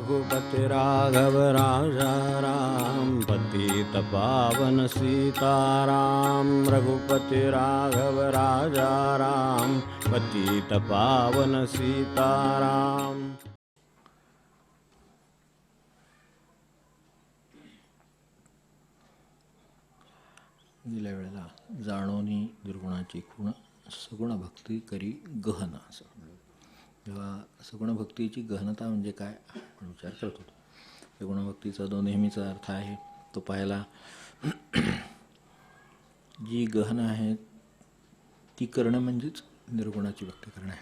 रघुपति राघव राजा राम, पतित पावन सीताराम। रघुपति राघव राजा राम, पतित पावन सीताराम। गेल्या वेळेला जाणोनी दुर्गुणाची खूण, सगुण भक्ती करी गहन असं. तेव्हा सगुण भक्तीची गहनता म्हणजे काय आपण विचार करत होतो. सगुण भक्तीचा जो नेहमीचा अर्थ आहे तो पाहायला जी गहन आहे ती करणं म्हणजेच निर्गुणाची भक्ती करणं आहे.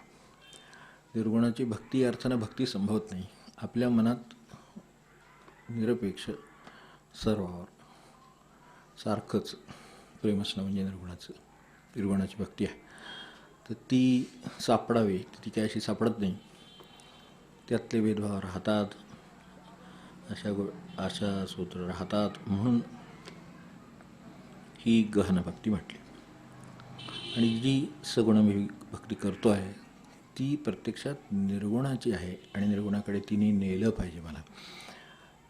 निर्गुणाची भक्ती अर्थानं भक्ती संभवत नाही. आपल्या मनात निरपेक्ष सर्वावर सारखंच प्रेम असणं म्हणजे निर्गुणाची भक्ती आहे. तर ती सापडावी ती काय अशी सापडत नाही. त्यातले भेदभाव राहतात, आशा सूत्र राहतात, म्हणून ही गहन भक्ती म्हटली. आणि जी सगुण भक्ती करतो आहे ती प्रत्यक्षात निर्गुणाची आहे आणि निर्गुणाकडे तिने नेलं पाहिजे मला,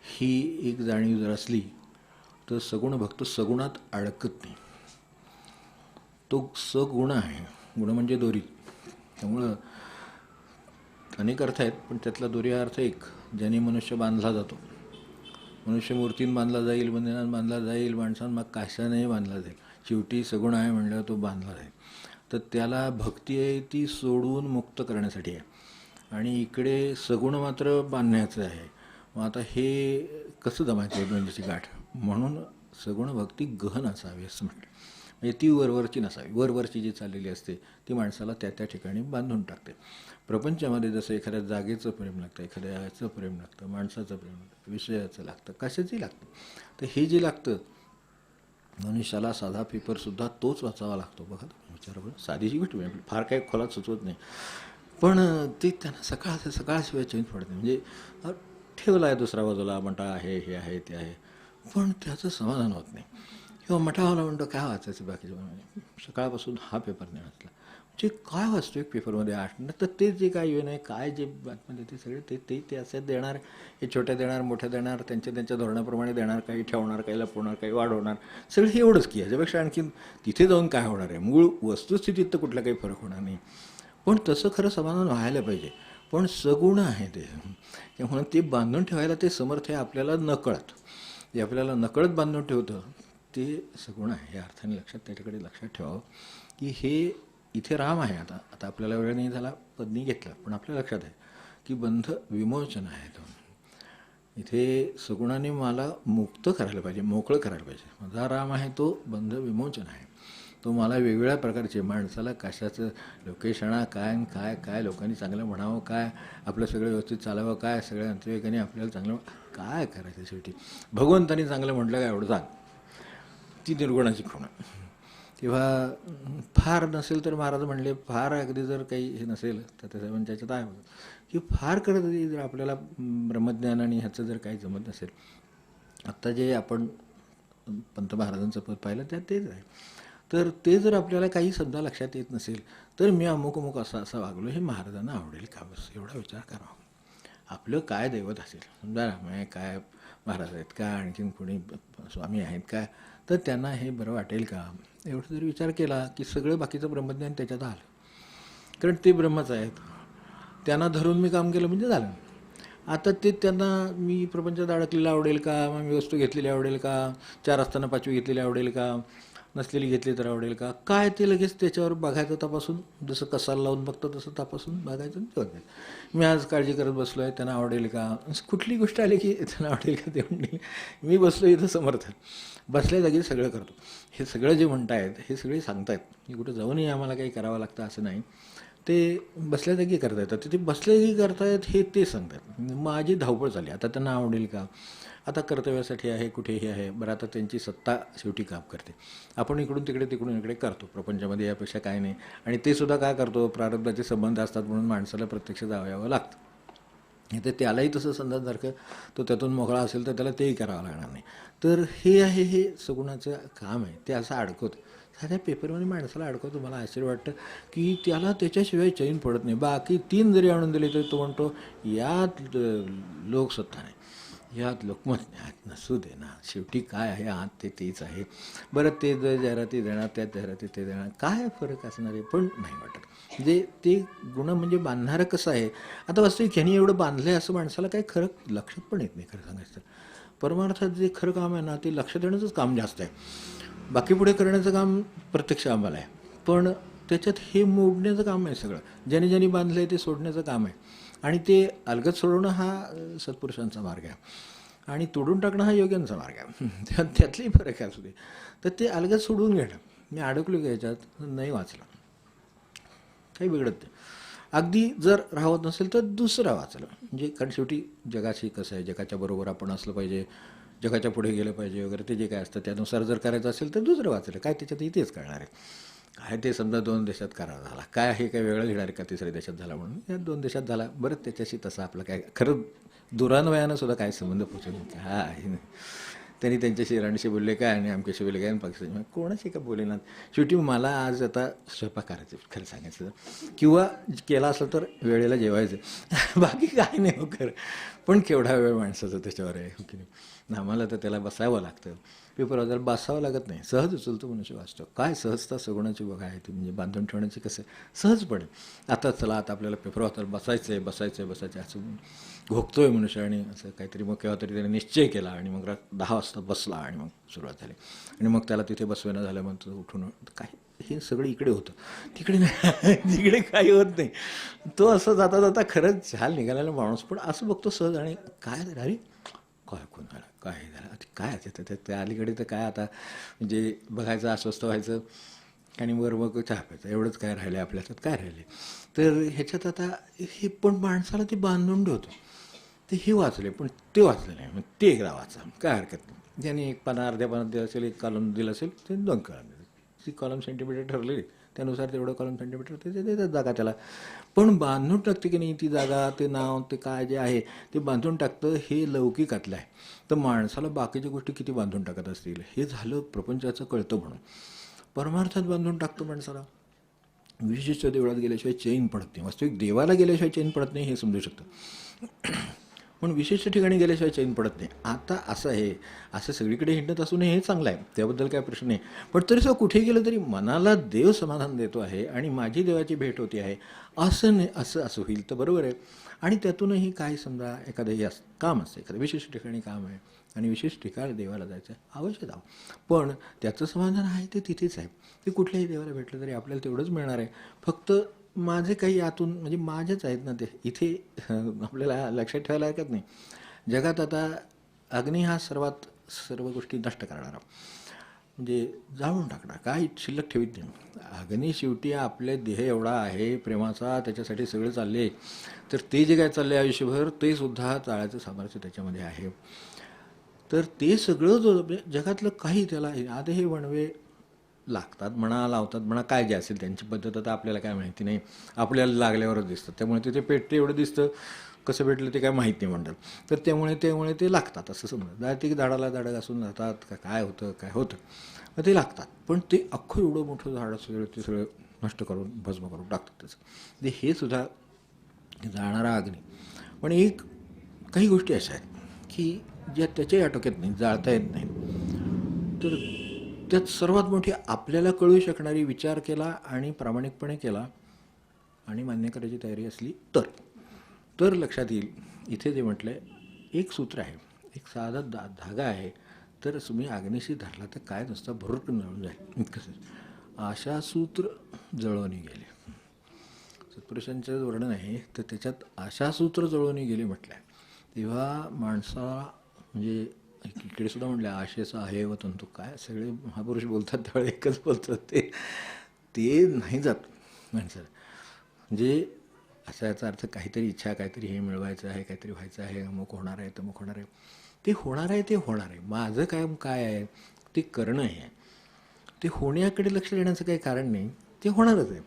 ही एक जाणीव जर असली तर सगुण भक्त सगुणात अडकत नाही. तो सगुण आहे. गुण म्हणजे दोरी. त्यामुळं अनेक अर्थ आहेत, पण त्यातला दोरी अर्थ एक, ज्याने मनुष्य बांधला जातो. मनुष्य मूर्तीन बांधला जाईल, बंधनात बांधला जाईल, माणसानं मग कशानेही बांधला जाईल. शेवटी सगुण आहे म्हणल्यावर तो बांधला जाईल. तर त्याला भक्ती आहे ती सोडून मुक्त करण्यासाठी आहे, आणि इकडे सगुण मात्र बांधण्याचं आहे. मग आता हे कसं जमायचं दोन्हीची गाठ? म्हणून सगुण भक्ती गहन असावी असं म्हटलं. म्हणजे ती वरवरची नसावी. वरवरची जी चाललेली असते ती माणसाला त्या त्या ठिकाणी बांधून टाकते. प्रपंचामध्ये जसं एखाद्या जागेचं प्रेम लागतं, एखाद्या याचं प्रेम लागतं, माणसाचं प्रेम लागतं, विषयाचं लागतं, कशाचंही लागतं. तर हे जे लागतं मनुष्याला साधा पेपरसुद्धा तोच वाचावा लागतो. बघा विचार बघा, साधीची गोष्ट म्हणजे फार काही खोलात सुचवत नाही, पण ते त्यांना सकाळशिवाय चेंज पडत नाही. म्हणजे ठेवला आहे दुसऱ्या बाजूला, म्हणता आहे हे आहे ते आहे, पण त्याचं समाधान होत नाही. किंवा मठावाला म्हणतो काय वाचायचं बाकीचं, सकाळपासून हा पेपर नाही वाचला. म्हणजे काय वाचतो एक पेपरमध्ये 8 तर ते जे काय येऊ नये काय जे बातम्या देते सगळे ते असे देणार, हे छोट्या देणार, मोठ्या देणार, त्यांच्या धोरणाप्रमाणे देणार, काही ठेवणार, काही लपवणार, काही वाढवणार, सगळं हे एवढंच की. याच्यापेक्षा आणखी तिथे जाऊन काय होणार आहे? मूळ वस्तुस्थितीत तर कुठला काही फरक होणार नाही. पण तसं खरं समाधान व्हायला पाहिजे. पण सगुण आहे ते, म्हणून ते बांधून ठेवायला ते समर्थ आहे आपल्याला नकळत. जे आपल्याला नकळत बांधून ठेवतं ते सगुण आहे. या अर्थाने त्याच्याकडे लक्षात ठेवावं की हे इथे राम आहे. आता आपल्याला वेळ नाही झाला, पत्नी घेतला, पण आपल्या लक्षात आहे की बंध विमोचन आहे. तो इथे सगुणाने मला मुक्त करायला पाहिजे, मोकळं करायला पाहिजे. माझा राम आहे तो बंध विमोचन आहे. तो मला वेगवेगळ्या प्रकारचे, माणसाला कशाचं लोकेशणा काय काय काय लोकांनी चांगलं म्हणावं, काय आपलं सगळं व्यवस्थित चालावं, काय सगळ्या नातेवाईकांनी आपल्याला चांगलं काय करायचं, शेवटी भगवंतानी चांगलं म्हटलं काय एवढं सांग. ती निर्गुणाची खूण. तेव्हा फार नसेल तर महाराज म्हणले, फार अगदी जर काही हे नसेल तर त्याचं त्याच्यात आहे की फार करत जर आपल्याला ब्रह्मज्ञान आणि ह्याचं जर काही जमत नसेल. आत्ता जे आपण पंत महाराजांचं पद पाहिलं त्यात तेच आहे. तर ते जर आपल्याला काही समजा लक्षात येत नसेल तर मी अमुक असं वागलो हे महाराजांना आवडेल का, बस एवढा विचार करावा. आपलं काय दैवत असेल, समजा रामाय काय महाराज आहेत का, आणखीन कोणी स्वामी आहेत का, तर त्यांना हे बरं वाटेल का, एवढं जर विचार केला की सगळं बाकीचं ब्रह्मज्ञान त्याच्यात आलं. कारण ते ब्रह्मच आहेत, त्यांना धरून मी काम केलं म्हणजे झालं. आता ते त्यांना मी प्रपंचात अडकलेलं आवडेल का, मग मी वस्तू घेतलेली आवडेल का, 4 असताना 5वी घेतलेली आवडेल का, नसलेली घेतली तर आवडेल का, काय ते लगेच त्याच्यावर बघायचं तपासून, जसं कसाला लावून बघतो तसं तपासून बघायचं ठेवायचं. मी आज काळजी करत बसलो आहे, त्यांना आवडेल का, कुठली गोष्ट आली की त्यांना आवडेल का, ते म्हणेल मी बसलो इथं समर्थ, बसल्या जागी सगळं करतो. हे सगळं जे म्हणतायत हे सगळे सांगतायत की कुठं जाऊनही आम्हाला काही करावं लागतं असं नाही, ते बसल्या जागी करता येतात. ते बसल्या जागी करतायत हे ते सांगतात. माझी धावपळ झाली. आता त्यांना आवडेल का, आता कर्तव्यासाठी आहे, कुठेही आहे, बरं आता त्यांची सत्ता शेवटी काम करते. आपण इकडून इकडे करतो प्रपंचामध्ये, यापेक्षा काय नाही. आणि ते सुद्धा काय करतो, प्रारब्धाचे संबंध असतात म्हणून माणसाला प्रत्यक्ष जावं लागतं. तर त्यालाही तसं संधानसारखं तो त्यातून मोकळा असेल तर त्याला तेही करावं लागणार नाही. तर हे आहे हे सगुणाचं काम आहे. ते असं अडकवतं. साध्या पेपरमध्ये माणसाला अडकवतो. मला आश्चर्य वाटतं की त्याला त्याच्याशिवाय चैन पडत नाही. बाकी 3 जरी आणून दिले तरी तो म्हणतो यात लोकसत्ता नाही, यात लोकमत नाही, यात नसू दे ना, शेवटी काय आहे आत ते तेच आहे. बरं ते जाहिराती देणार, त्यात जाहिराती ते देणार, काय फरक असणार आहे, पण नाही वाटत. म्हणजे ते गुण म्हणजे बांधणारं कसं आहे. आता वास्तविक ह्यांनी एवढं बांधलं आहे असं माणसाला काही खरं लक्षात पण येत नाही. खरं सांगायचं तर परमार्थात जे खरं काम आहे ना ते लक्ष देण्याचंच काम जास्त आहे. बाकी पुढे करण्याचं काम प्रत्यक्ष आम्हाला आहे, पण त्याच्यात हे मोडण्याचं काम आहे सगळं. ज्याने ज्याने बांधलं आहे ते सोडण्याचं काम आहे. आणि ते अलगद सोडवणं हा सत्पुरुषांचा मार्ग आहे आणि तोडून टाकणं हा योग्यांचा मार्ग आहे. त्यातलेही फरक आहे असू दे. तर ते अलगद सोडून घेणं. मी अडकलो की याच्यात नाही वाचलं, काही बिघडत नाही. अगदी जर राहत नसेल तर दुसरा वाचलं. म्हणजे कारण शेवटी जगाशी कसं आहे, जगाच्या बरोबर आपण असलं पाहिजे, जगाच्या पुढे गेलं पाहिजे वगैरे, ते जे काय असतं त्यानुसार जर करायचं असेल तर दुसरं वाचलं. काय त्याच्यातही तेच कळणार आहे. काय ते समजा 2 देशात करार झाला, काय आहे काय वेगळं घेणार आहे का 3ऱ्या देशात झाला म्हणून, या 2 देशात झाला. बरं त्याच्याशी तसा आपलं काय खरं दुरान्वयानं सुद्धा काय संबंध पोचवून काय आहे नाही. त्यांनी त्यांच्याशी इराणशी बोलले काय आणि आमच्याशी बोलले काय आणि पाकिस्तान कोणाशी का बोलेनात. शेवटी मला आज आता स्वयंपाक करायचं खरं सांगायचं, किंवा केला असलं तर वेळेला जेवायचं, बाकी काय नाही हो खरं. पण केवढा वेळ माणसाचा त्याच्यावर आहे की नाही. आम्हाला तर त्याला बसावं लागतं. पेपर वाचायला बसावं लागत नाही, सहज उचलतो मनुष्य वाचतो. काय सहजता सगुणाची बघा आहे ती, म्हणजे बांधून ठेवण्याची कसं सहजपणे. आता चला आता आपल्याला पेपर वाचायला बसायचं आहे असं घोकतोय मनुष्य आणि असं काहीतरी. मग केव्हा तरी त्याने निश्चय केला आणि मग 10 वाजता बसला आणि मग सुरुवात झाली. आणि मग त्याला तिथे बसवेनं झालं, मग तो उठून काय हे सगळं इकडे होतं, तिकडे नाही, तिकडे काही होत नाही. तो असं जाता जाता खरंच झाल निघालेला माणूस, पण असं बघतो सहज आणि काय अरे काय कोण झालं, काय झालं, काय त्यात त्या अलीकडे तर काय आता म्हणजे बघायचं, अस्वस्थ व्हायचं आणि वर मग चहा प्यायचं, एवढंच काय राहिले आपल्या हातात, काय राहिले. तर ह्याच्यात आता हे पण माणसाला ते बांधून ठेवतो. ते हे वाचले पण ते वाचलं नाही, मग ते एकदा वाचा, काय हरकत नाही. ज्यांनी 1 पाना अर्ध्या पानात दिलं असेल, 1 कॉलम दिलं असेल, ते 2 कॉलम दिले. ती कॉलम सेंटीमीटर ठरलेली, त्यानुसार तेवढं कॉलम सेंटीमीटर ते देतात जागा त्याला. पण बांधून टाकते की नाही ती जागा, ते नाव, ते काय जे आहे ते बांधून टाकतं. हे लौकिकातलं आहे. तर माणसाला बाकीच्या गोष्टी किती बांधून टाकत असतील हे झालं प्रपंचाचं कळतं म्हणून. परमार्थात बांधून टाकतो माणसाला. विशिष्ट देवळात गेल्याशिवाय चैन पडत नाही. वास्तविक देवाला गेल्याशिवाय चैन पडत नाही हे समजू शकतं, पण विशिष्ट ठिकाणी गेल्याशिवाय चैन पडत नाही. आता असं आहे, असं सगळीकडे हिंडत असू नये हे चांगलं आहे, त्याबद्दल काय प्रश्न नाही. पण तरी सुद्धा कुठे गेलं तरी मनाला देव समाधान देतो आहे आणि माझी देवाची भेट होती आहे असं नाही, असं होईल तर बरोबर आहे. आणि त्यातूनही काय समजा एखादं हे काम असतं, एखादं विशिष्ट ठिकाणी काम आहे आणि विशिष्ट ठिकाणी देवाला जायचं आहे, अवश्य जावं. पण त्याचं समाधान आहे ते तिथेच आहे. ते कुठल्याही देवाला भेटलं तरी आपल्याला तेवढंच मिळणार आहे. फक्त माझे काही आतून म्हणजे माझेच आहेत ना ते. इथे आपल्याला लक्षात ठेवायला हरकत नाही, जगात आता अग्नी हा सर्व गोष्टी नष्ट करणारा, म्हणजे जाळून टाकणार, काय शिल्लक ठेवीत नाही. अग्नी शेवटी आपले देह एवढा आहे प्रेमाचा, त्याच्यासाठी सगळं चालले. तर ते जे काय चालले आयुष्यभर ते सुद्धा चाळायचं सामर्थ्य त्याच्यामध्ये आहे. तर ते सगळं जो जगातलं काही त्याला आता हे वणवे लागतात म्हणा, लावतात म्हणा, काय जे असेल त्यांची पद्धत आता आपल्याला काय माहिती नाही, आपल्याला लागल्यावरच दिसतं. त्यामुळे तिथे पेटते एवढं दिसतं, कसं भेटलं ते काय माहीत नाही म्हणतात. तर त्यामुळे ते लागतात असं समजा. ते झाडाला झाडं घासून जातात का काय होतं मग ते लागतात. पण ते अख्खं एवढं मोठं झाड सगळं ते सगळं नष्ट करून भस्म करून टाकतात त्याचं. हे सुद्धा जाणारा अग्नी. पण काही गोष्टी अशा आहेत की ज्या त्याच्याही आटोक्यात नाही, जाळता येत नाही. तर त्यात सर्वात मोठी आपल्याला कळू शकणारी, विचार केला आणि प्रामाणिकपणे केला आणि मान्य करायची तयारी असली तर लक्षात येईल. इथे जे म्हटलं आहे एक सूत्र आहे, एक साधा धागा आहे. तर तुम्ही अग्नीशी धरला तर काय नुसतं भरुकन जळून जाईल. कसं आशासूत्र जळवणी गेले, सत्पुरुषांचं वर्णन आहे. तर त्याच्यात आशासूत्र जळवणी गेले म्हटलं आहे. तेव्हा माणसाला म्हणजे इकडे सुद्धा म्हटलं आशेचं आहे व तंतू, काय सगळे महापुरुष बोलतात त्यावेळेस एकच बोलतात ते नाही जात माणसाला. म्हणजे असा याचा अर्थ काहीतरी इच्छा, काहीतरी हे मिळवायचं आहे, काहीतरी व्हायचं आहे, अमुक होणार आहे तमुक होणार आहे, ते होणार आहे. माझं काम काय आहे ते करणं आहे. ते होण्याकडे लक्ष देण्याचं काही कारण नाही, ते होणारच आहे.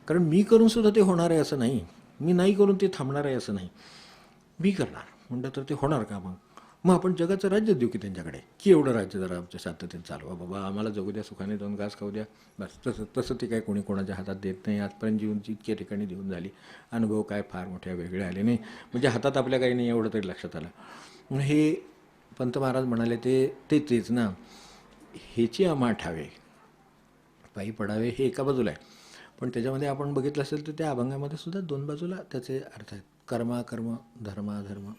कारण मी करून सुद्धा ते होणार आहे असं नाही, मी नाही करून ते थांबणार आहे असं नाही. मी करणार म्हणलं तर ते होणार का मग? मग आपण जगाचं राज्य देऊ की त्यांच्याकडे, की एवढं राज्य जरा आमच्या शांततेत चालवा बाबा, आम्हाला जगू द्या, सुखाने 2 घास खाऊ द्या, बस. तसं तसं ते काय कोणी कोणाच्या हातात देत नाही. आजपर्यंत जीवनची इतक्या ठिकाणी देऊन झाली, अनुभव काय फार मोठ्या वेगळे आले नाही. म्हणजे हातात आपल्या काही नाही एवढं तरी लक्षात आलं. म्हणून हे पंत महाराज म्हणाले तेच ना, ह्याची आम्हा ठावे पायी पडावे हे एका बाजूला आहे. पण त्याच्यामध्ये आपण बघितलं असेल तर त्या अभंगामध्ये सुद्धा 2 बाजूला त्याचे अर्थ आहेत. कर्म, धर्म.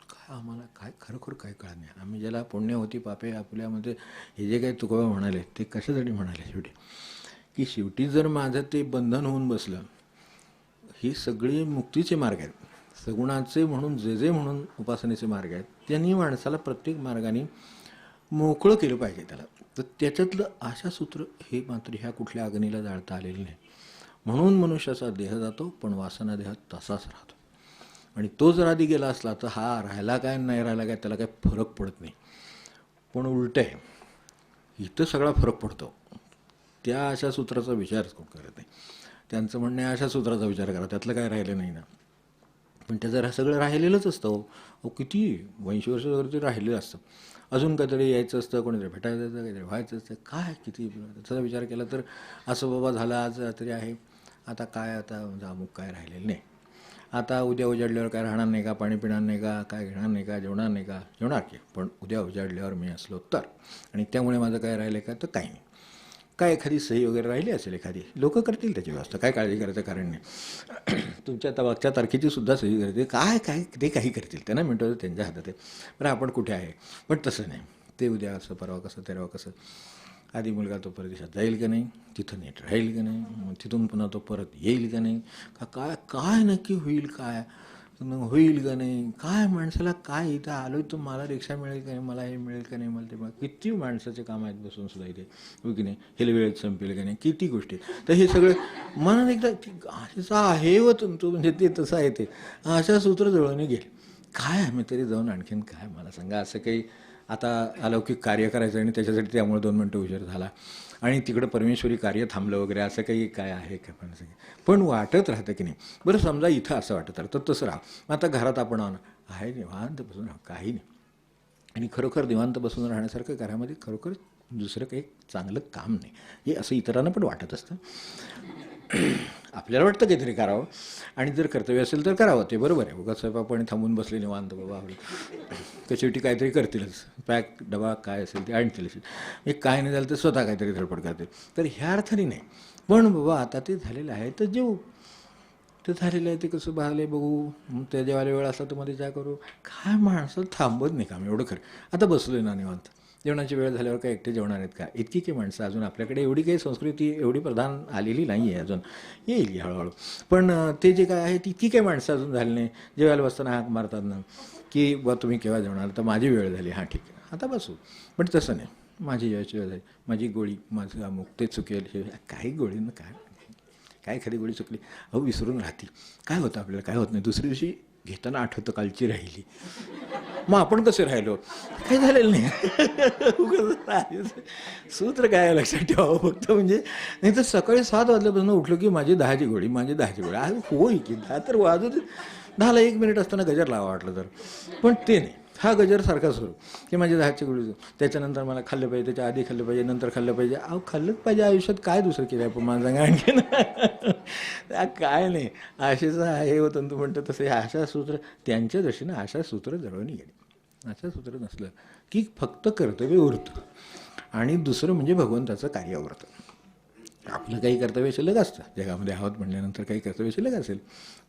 काय आम्हाला काय खरोखर काय कळत नाही. आम्ही ज्याला पुण्य होती पापे आपल्यामध्ये हे जे काही तुकोबा म्हणाले ते कशासाठी म्हणाले शेवटी, की शेवटी जर माझं ते बंधन होऊन बसलं, ही सगळी मुक्तीचे मार्ग आहेत. सगुणाचे म्हणून जे म्हणून उपासनेचे मार्ग आहेत, त्यांनी माणसाला प्रत्येक मार्गाने मोकळं केलं पाहिजे त्याला. तर त्याच्यातलं आशासूत्र हे मात्र ह्या कुठल्या अग्नीला जाळता आलेलं नाही. म्हणून मनुष्याचा देह जातो, पण वासना देह तसाच राहतो. आणि तो जर आधी गेला असला तर हा राहिला काय नाही राहिला काय त्याला काय फरक पडत नाही. पण उलट आहे, इथं सगळा फरक पडतो. त्या अशा सूत्राचा विचार कोण करत नाही. त्यांचं म्हणणं आहे अशा सूत्राचा विचार करा, त्यातलं काय राहिलं नाही ना. पण त्याचं सगळं राहिलेलंच असतं. अहो किती 80 वर्ष वगैरे राहिलेलं असतं. अजून काहीतरी यायचं असतं, कोणीतरी भेटायचं असतं, काहीतरी व्हायचं असतं. काय किती त्याचा विचार केला तर असं बाबा झालं, आज रात्री आहे, आता काय, आता अमुक काय राहिलेलं नाही. आता उद्या उजाडल्यावर काय राहणार नाही का, पाणी पिणार नाही का, काय घेणार नाही का, जेवणार नाही का, जेवणार की, पण उद्या उजाडल्यावर मी असलो तर, आणि त्यामुळे माझं काय राहिलं का, तर काही नाही. काय एखादी सही वगैरे राहिली असेल एखादी, लोक करतील त्याची व्यवस्था, काय काळजी करायचं कारण नाही. तुमच्या मागच्या तारखेची सुद्धा सही करते, काय ते काही करतील, त्यांना मिळतं त्यांच्या हातात आहे. बरं आपण कुठे आहे, पण तसं नाही. ते उद्या असं, परवा कसं, तेरवा कसं, आधी मुलगा तो परदेशात जाईल का नाही, तिथं नीट राहील का नाही, मग तिथून पुन्हा तो परत येईल का नाही, काय काय नक्की होईल, काय होईल का नाही, काय माणसाला काय, इथं आलो तर मला रिक्षा मिळेल का नाही, मला हे मिळेल का नाही, मला ते किती माणसाचे काम आहेत बसून सुद्धा इथे, हो की नाही, हे वेळेत संपेल का नाही, किती गोष्टी. तर हे सगळं मनात एकदा असं आहे व तुमचं, म्हणजे ते तसं आहे, ते अशा सूत्र जुळवून गेल. काय आम्ही तरी जाऊन आणखीन काय मला सांगा, असं काही आता अलौकिक कार्य करायचं आणि त्याच्यासाठी त्यामुळे 2 मिनटं उशीर झाला आणि तिकडं परमेश्वरी कार्य थांबलं वगैरे, असं काही काय आहे का, पण वाटत राहतं की नाही. बरं समजा इथं असं वाटत राहतं, तसं राहा. आता घरात आपण आहे निवांत बसून राहा, काही नाही. आणि खरोखर निवांत बसून राहण्यासारखं घरामध्ये खरोखर दुसरं काही चांगलं काम नाही, हे असं इतरांना पण वाटत असतं. आपल्याला वाटतं काहीतरी करावं, आणि जर कर्तव्य असेल तर करावं, ते बरोबर आहे. उगाच स्वयंपाक थांबून बसले निवांत बाबा, तर शेवटी काहीतरी करतीलच, पॅक डबा काय असेल ते आणतीलच. हे काय नाही झालं तर स्वतः काहीतरी धडपड करतील. तर ह्या अर्थाने नाही, पण बाबा आता ते झालेलं आहे तर जेवू, ते झालेलं आहे ते कसं बाहेर बघू, त्या जेवायला वेळ असला तर मध्ये जा करू, काय माणसं थांबत नाही काम, एवढं खरं. आता बसलोय ना निवांत, जेवणाची वेळ झाल्यावर काय एकटे जेवणार आहेत का, इतकी काही माणसं अजून आपल्याकडे एवढी काही संस्कृती एवढी प्रधान आलेली नाही आहे अजून, येईल हळूहळू. पण ते जे काय आहे इतकी काही माणसं अजून झाली नाही. जेवायला बसताना हाक मारतात ना की बा तुम्ही केव्हा जेवणार, तर माझी वेळ झाली, हां ठीक आहे आता बसू. पण तसं नाही, माझी जेवायची वेळ झाली, माझी गोळी, माझं अमुक ते चुकेल, हे काही गोळीनं काय एखादी गोळी चुकली, अहो विसरून राहते, काय होतं आपल्याला, काय होत नाही. दुसऱ्या दिवशी घेताना आठवतं कालची राहिली, मग आपण कसे राहिलो, काही झालेलं नाही. सूत्र काय लक्षात ठेवावं फक्त, म्हणजे नाही तर सकाळी 7 वाजल्यापासून उठलो की माझी 10ची गोळी, माझी 10ची गोळी, आज होई की 10 तर वाजू दे, 10ला 1 मिनिट असताना गजर लावा वाटलं तर, पण ते नाही. हा गजर सारखा सुरू की माझी 10ची गोळी, त्याच्यानंतर मला खाल्लं पाहिजे, त्याच्या आधी खाल्लं पाहिजे, नंतर खाल्लं पाहिजे. अहो खाल्लंच पाहिजे आयुष्यात, काय दुसरं केलं आहे पण मला सांगा आणखीन. काय नाही, आशेचं हे होतं तू म्हणतं तसं, हे आशासूत्र त्यांच्या दृष्टीनं आशासूत्र जळवून गेले. आशासूत्र नसलं की फक्त कर्तव्य उरतं, आणि दुसरं म्हणजे भगवंताचं कार्य उरतं. आपलं काही कर्तव्य शिल्लक असतं जगामध्ये आहोत म्हणल्यानंतर, काही कर्तव्य शिल्लक असेल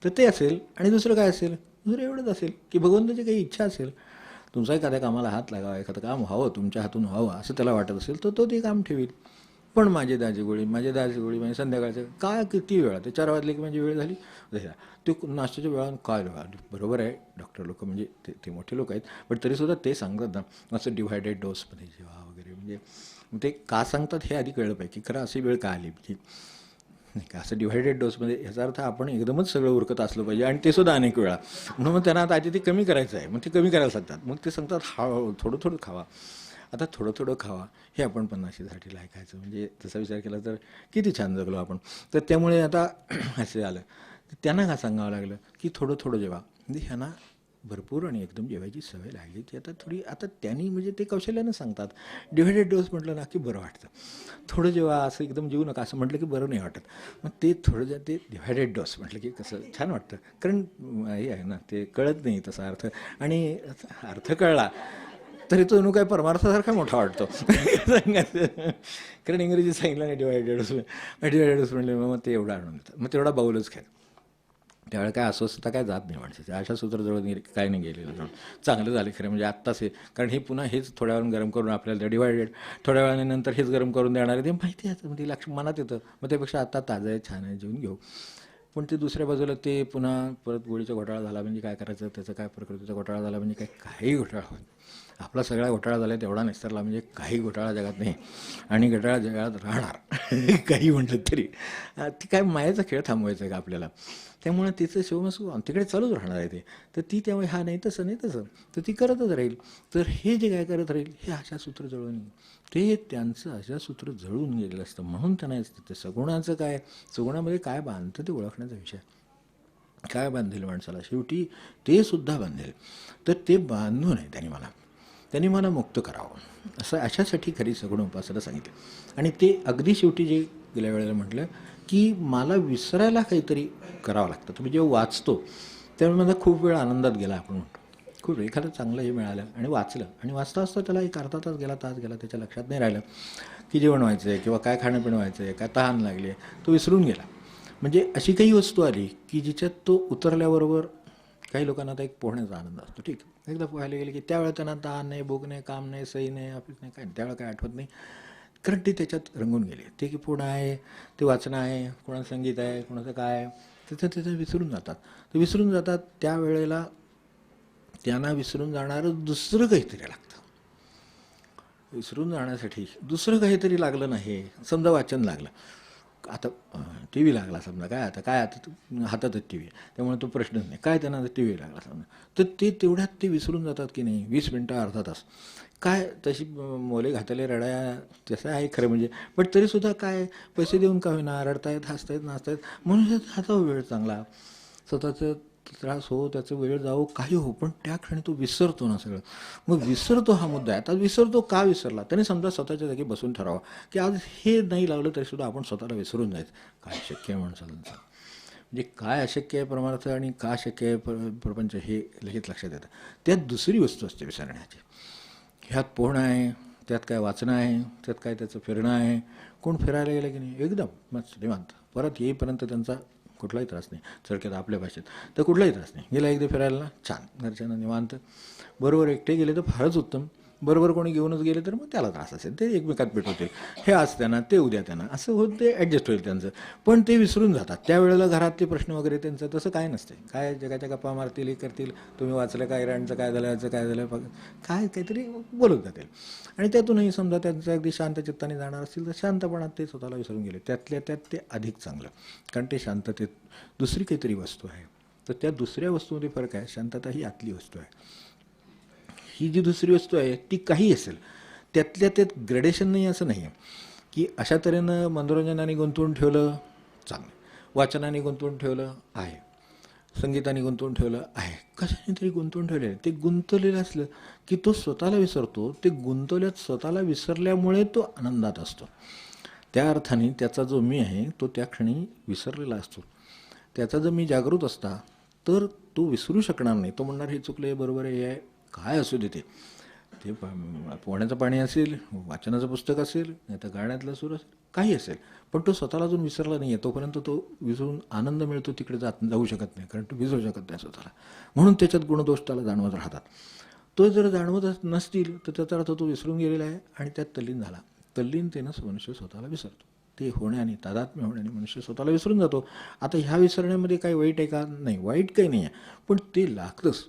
तर ते असेल, आणि दुसरं काय असेल, दुसरं एवढंच असेल की भगवंताची काही इच्छा असेल, तुमचा एखाद्या कामाला हात लागावा, एखादं काम व्हावं तुमच्या हातून व्हावं असं त्याला वाटत असेल तर तो ते काम ठेवील. पण माझी 10ची गोळी म्हणजे संध्याकाळचं काय, किती वेळा, ते 4 वाजले की माझी वेळ झाली, ते नाश्त्याच्या वेळा काय बरोबर आहे. डॉक्टर लोक म्हणजे ते मोठे लोक आहेत, पण तरीसुद्धा ते सांगतात ना असं डिव्हायडेड डोसमध्ये जेव्हा वगैरे, म्हणजे ते का सांगतात हे आधी कळलं पाहिजे, की खरं अशी वेळ का आली, की नाही का असं डिव्हायडेड डोसमध्ये, याचा अर्थ आपण एकदमच सगळं उरकत असलं पाहिजे, आणि ते सुद्धा अनेक वेळा. म्हणून मग त्यांना आता आधी ते कमी करायचं आहे, मग ते कमी करायला सांगतात. मग ते सांगतात हळूहळू थोडं थोडं खावा. आता थोडं थोडं खावा हे आपण 50साठी ऐकायचं, म्हणजे तसा विचार केला तर किती छान जगलो आपण. तर त्यामुळे आता असं झालं, त्यांना का सांगावं लागलं की थोडं थोडं जेवा, म्हणजे ह्यांना भरपूर आणि एकदम जेवायची सवय लागली ती आता त्यांनी म्हणजे ते कौशल्यानं सांगतात. डिव्हायडेड डोस म्हटलं ना की बरं वाटतं. थोडं जेव्हा असं एकदम जेवू नका असं म्हटलं की बरं नाही वाटत. मग ते थोडं जे ते डिव्हायडेड डोस म्हटलं की कसं छान वाटतं. कारण हे आहे ना, ते कळत नाही तसा अर्थ, आणि अर्थ कळला तरी तो जणू काय परमार्थासारखा मोठा वाटतो. सांगायचं कारण इंग्रजी सांगितलं नाही डिवायडेड म्हटले मग ते एवढं आणून देतात, मग तेवढा बाऊलच खेळ. त्यावेळेला काय अस्वस्थता काय जात नाही माणसाची. अशा सूत्रजवळ काय नाही गेलेलं जाऊन चांगलं झालं खरं, म्हणजे आत्ताच हे, कारण हे पुन्हा हेच थोड्या वेळानं गरम करून आपल्याला डिवायडेड, थोड्या वेळाने नंतर हेच गरम करून देणार आहे, ते माहिती आहे, मग ते लक्ष मनात येतं. मग त्यापेक्षा आता ताजं आहे, छान आहे, जेवून घेऊ. पण ते दुसऱ्या बाजूला ते पुन्हा परत गोळीचा घोटाळा झाला म्हणजे काय करायचं, त्याचा काय प्रकृतीचा घोटाळा झाला म्हणजे काय, काही घोटाळा होईल. आपला सगळा घोटाळा झाला तेवढा निस्तरला म्हणजे काही घोटाळा जगात नाही, आणि घोटाळा जगात राहणार काही म्हटलं तरी. ती काय मायाचा खेळ थांबवायचा आहे का आपल्याला? त्यामुळे तिचं शिवमसू तिकडे चालूच राहणार आहे ते. तर ती त्यामुळे हा नाही तसं नाही तसं, तर ती करतच राहील. तर हे जे काय करत राहील हे आशा सूत्र जळून, ते त्यांचं आशा सूत्र जळून गेलेलं असतं. म्हणून त्यांना ते सगुणाचं काय, सगुणामध्ये काय बांधतं ते ओळखण्याचा विषय. काय बांधेल माणसाला शेवटी, ते सुद्धा बांधेल. तर ते बांधू नये त्यांनी मला मुक्त करावं, असं अशासाठी खरी सगुण उपासना सांगितली. आणि ते अगदी शेवटी जे गेल्या वेळेला म्हटलं की मला विसरायला काहीतरी करावं लागतं. तुम्ही जेव्हा वाचतो त्यावेळी माझा खूप वेळ आनंदात गेला, आपण म्हणतो खूप एखादं चांगलं हे मिळालं आणि वाचलं, आणि वाचता वाचता त्याला एक अर्धा तास गेला, तास गेला, त्याच्या लक्षात नाही राहिलं की जेवण व्हायचं आहे किंवा काय खाणं पिणं व्हायचं आहे, काय तहान लागली आहे, तो विसरून गेला. म्हणजे अशी काही वस्तू आली की जिच्यात तो उतरल्याबरोबर, काही लोकांना आता एक पोहण्याचा आनंद असतो, ठीक आहे, एकदा पोहायला गेले की त्यावेळेला त्यांना तहान नाही, भूक नाही, काम नाही, सही नाही, ऑफिस नाही, काय, त्यावेळेला काय आठवत नाही, कारण ते त्याच्यात रंगून गेले. ते की पोहणं आहे, ते वाचणं आहे, कोणाचं संगीत आहे, कोणाचं काय आहे, त्याचं विसरून जातात. ते विसरून जातात त्यावेळेला त्यांना विसरून जाणारं दुसरं काहीतरी लागतं. विसरून जाण्यासाठी दुसरं काहीतरी लागलं नाही. समजा वाचन लागलं, आता टी व्ही लागला समजा, काय आता हातातच टी व्ही आहे त्यामुळे तो प्रश्नच नाही, काय त्यांना टी व्ही लागला समजा, तर ते तेवढ्यात ते विसरून जातात की नाही. 20 मिनटं अर्धा तास काय तशी मोले घातले रडाया तसं आहे खरं म्हणजे, पण तरीसुद्धा काय पैसे देऊन का होईना रडतायत, हसतायत, नाचतायत, म्हणून हाचा वेळ चांगला, स्वतःचं त्रास हो, त्याचं वेळ जावो, काही हो, पण त्या क्षणी तो विसरतो ना सगळं. मग विसरतो हा मुद्दा आहे. आता विसरतो का विसरला, त्याने समजा स्वतःच्या जागी बसून ठरावं की आज हे नाही लावलं तरीसुद्धा आपण स्वतःला विसरून जायचं. काय शक्य आहे माणसाला, म्हणजे काय अशक्य आहे परमार्थ आणि का शक्य आहे प्रपंच, हे लगेच लक्षात येतं. त्यात दुसरी वस्तू असते विसरण्याची. ह्यात पोहणं आहे, त्यात काय वाचणं आहे, त्यात काय त्याचं फिरणं आहे. कोण फिरायला गेलं की नाही एकदम मस्त निवांत, परत येईपर्यंत त्यांचा कुठलाही त्रास नाही. चरक्यात आपल्या भाषेत तर कुठलाही त्रास नाही. गेला एकदा फिरायला ना, छान, घरच्यांना निवांत. बरोबर एकटे गेले तर फारच उत्तम, बरोबर कोणी घेऊनच गेले तर मग त्याला त्रास असेल, ते एकमेकात पेटवतील, हे आज त्यांना ते उद्या त्यांना, असं होत ते ॲडजस्ट होईल त्यांचं. पण ते विसरून जातात त्यावेळेला घरातले प्रश्न वगैरे, त्यांचं तसं काय नसते. काय जगाच्या गप्पा मारतील, हे करतील, तुम्ही वाचलं काय, इराणचं काय झालं, याचं काय झालं, काय काहीतरी बोलत जातील. आणि त्यातूनही समजा त्यांचं अगदी शांत चित्ताने जाणार असतील तर शांतपणात ते स्वतःला विसरून गेले. त्यातल्या त्यात ते अधिक चांगलं, कारण ते शांततेत दुसरी काहीतरी वस्तू आहे. तर त्या दुसऱ्या वस्तूमध्ये फरक आहे. शांतता ही आतली वस्तू आहे. ही जी दुसरी वस्तू आहे ती काही असेल, त्यातल्या त्यात ग्रेडेशन नाही असं नाही आहे की अशा तऱ्हेनं मनोरंजनाने गुंतवून ठेवलं चांगलं, वाचनाने गुंतवून ठेवलं आहे, संगीताने गुंतवून ठेवलं आहे, कशाने तरी गुंतवून ठेवलेलं आहे. ते गुंतवलेलं असलं की तो स्वतःला विसरतो. ते गुंतवल्यात स्वतःला विसरल्यामुळे तो आनंदात असतो. त्या अर्थाने त्याचा जो मी आहे तो त्या क्षणी विसरलेला असतो. त्याचा जर मी जागृत असता तर तो विसरू शकणार नाही. तो म्हणणार हे चुकलं, हे बरोबर आहे, हे आहे, काय असू दे, ते पोहण्याचं पाणी असेल, वाचनाचं पुस्तक असेल, नाही तर गाण्यातला सूर असेल, काही असेल, पण तो स्वतःला अजून विसरला नाही आहे. तोपर्यंत तो विसरून आनंद मिळतो तिकडे जाऊ शकत नाही, कारण तो विसरू शकत नाही स्वतःला. म्हणून त्याच्यात गुणदोष त्याला जाणवत राहतात. तो जर जाणवत नसतील तर त्याचा अर्थ तो विसरून गेलेला आहे आणि त्यात तल्लीन झाला. तल्लीनतेनं मनुष्य स्वतःला विसरतो. ते होण्याने, तादात्म्य होण्याने मनुष्य स्वतःला विसरून जातो. आता ह्या विसरण्यामध्ये काही वाईट आहे का? नाही, वाईट काही नाही आहे, पण ते लागतंच.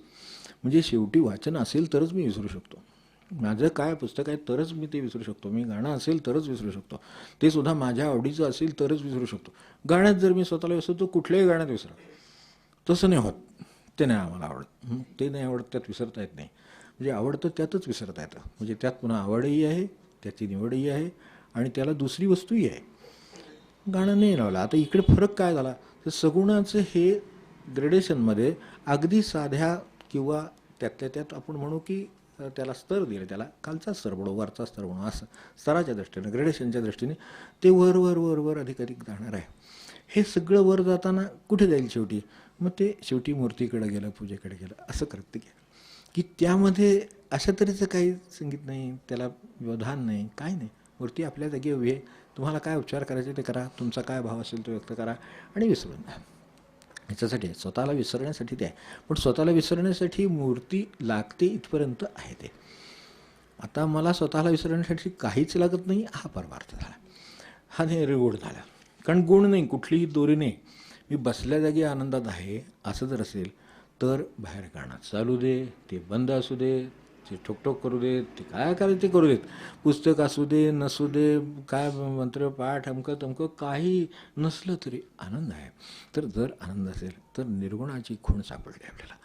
म्हणजे शेवटी वाचन असेल तरच मी विसरू शकतो. माझं काय पुस्तक आहे तरच मी ते विसरू शकतो. मी गाणं असेल तरच विसरू शकतो. ते सुद्धा माझ्या आवडीचं असेल तरच विसरू शकतो. गाण्यात जर मी स्वतःला विसरतो, कुठल्याही गाण्यात विसरा, तसं नाही होत. ते नाही आम्हाला आवडत, ते नाही आवडत, त्यात विसरता येत नाही. म्हणजे आवडतं त्यातच विसरता येतं. म्हणजे त्यात पुन्हा आवडही आहे, त्याची निवडही आहे, आणि त्याला दुसरी वस्तूही आहे. गाणं नाही लावलं. आता इकडे फरक काय झाला तर सगुणाचं हे ग्रेडेशनमध्ये अगदी साध्या किंवा त्यातल्या त्यात आपण म्हणू की त्याला स्तर दिले, त्याला खालचा स्तर म्हणू, वरचा स्तर म्हणू, असं स्तराच्या दृष्टीने, ग्रेडेशनच्या दृष्टीने ते वर वर वर वर अधिक अधिक जाणार आहे. हे सगळं वर जाताना कुठे जाईल शेवटी? मग ते शेवटी मूर्तीकडे गेलं, पूजेकडे गेलं, असं करत गेलं की त्यामध्ये अशा तऱ्हेचं काही संगीत नाही, त्याला व्यवधान नाही, काय नाही. मूर्ती आपल्या जागी उभी आहे, तुम्हाला काय उपचार करायचे ते करा, तुमचा काय भाव असेल तो व्यक्त करा आणि विसरून द्या. ह्याच्यासाठी आहे, स्वतःला विसरण्यासाठी ते आहे. पण स्वतःला विसरण्यासाठी मूर्ती लागते इथपर्यंत आहे ते. आता मला स्वतःला विसरण्यासाठी काहीच लागत नाही, हा परमार्थ झाला, हा निर्गुण झाला. कारण गुण नाही, कुठलीही दोरी नाही, मी बसल्या जागी आनंदात आहे असं जर असेल तर बाहेर गाणं चालू दे, ते बंद असू दे, ते ठोकठोक करू देत, ते काय करायचं ते करू देत, पुस्तक असू दे नसू दे, काय मंत्रपाठ अमकं तमकं काही नसलं तरी आनंद आहे. तर जर आनंद असेल तर निर्गुणाची खूण सापडली आपल्याला.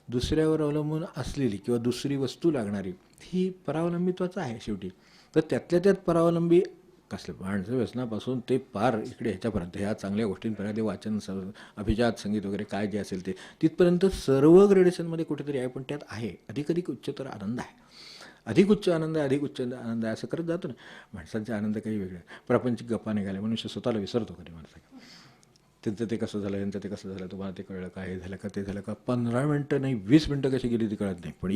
दुसऱ्यावर अवलंबून असलेली किंवा दुसरी वस्तू लागणारी ही परावलंबित्वाचं आहे शेवटी. तर त्यातल्या त्यात परावलंबी कसलं, माणसं व्यसनापासून ते पार इकडे ह्याच्यापर्यंत, ह्या चांगल्या गोष्टींपर्यंत, वाचन अभिजात संगीत वगैरे काय जे असेल ते तिथपर्यंत सर्व ग्रेडेशनमध्ये कुठेतरी आहे. पण त्यात आहे अधिक अधिक उच्चतर आनंद आहे, अधिक उच्च आनंद आहे, अधिक उच्च आनंद आहे, असं करत जातो ना. माणसांचे आनंद काही वेगळे, प्रापंचिक गप्पा निघाले, मनुष्य स्वतःला विसरतो कधी माणसा. त्यांचं ते कसं झालं, यांचं ते कसं झालं, तुम्हाला ते कळलं का, हे झालं का, ते झालं का, 15 मिनटं नाही 20 मिनटं कशी गेली ती कळत नाही. पण